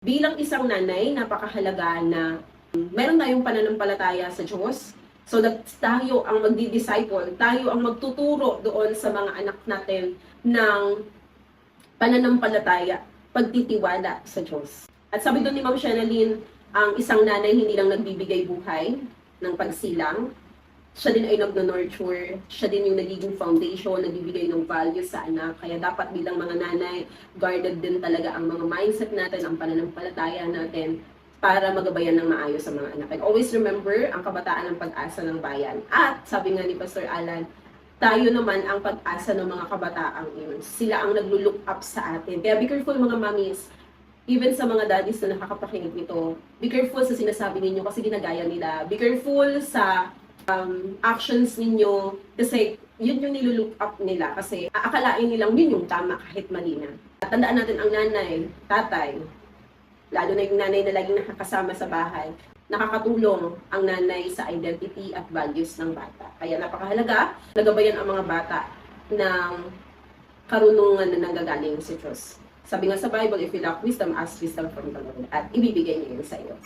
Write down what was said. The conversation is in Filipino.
Bilang isang nanay, napakahalaga na meron tayong pananampalataya sa Diyos. So that tayo ang magdi-disciple, tayo ang magtuturo doon sa mga anak natin ng pananampalataya, pagtitiwala sa Diyos. At sabi doon ni Ma'am Shenaline, ang isang nanay hindi lang nagbibigay buhay ng pagsilang, siya din ay nagno-nurture, siya din yung nagiging foundation, nagbibigay ng value sa anak. Kaya dapat bilang mga nanay, guarded din talaga ang mga mindset natin, ang pananampalataya natin, para magabayan ng maayos sa mga anak. And always remember, ang kabataan ng pag-asa ng bayan. At sabi nga ni Pastor Alan, tayo naman ang pag-asa ng mga kabataang iyon. Sila ang naglo-look up sa atin. Kaya be careful mga mommies, even sa mga daddies na nakakapakinig nito, be careful sa sinasabi ninyo kasi ginagaya nila. Be careful sa actions ninyo kasi yun yung nilulook up nila kasi aakalain nilang yun yung tama kahit mali na. At tandaan natin ang nanay, tatay, lalo na yung nanay na laging nakakasama sa bahay, nakakatulong ang nanay sa identity at values ng bata. Kaya napakahalaga, nagabayan ang mga bata ng karunungan na nanggagaling sa Diyos. Sabi nga sa Bible, if you lack wisdom, ask wisdom from the Lord. At ibibigay niya yun sa iyo.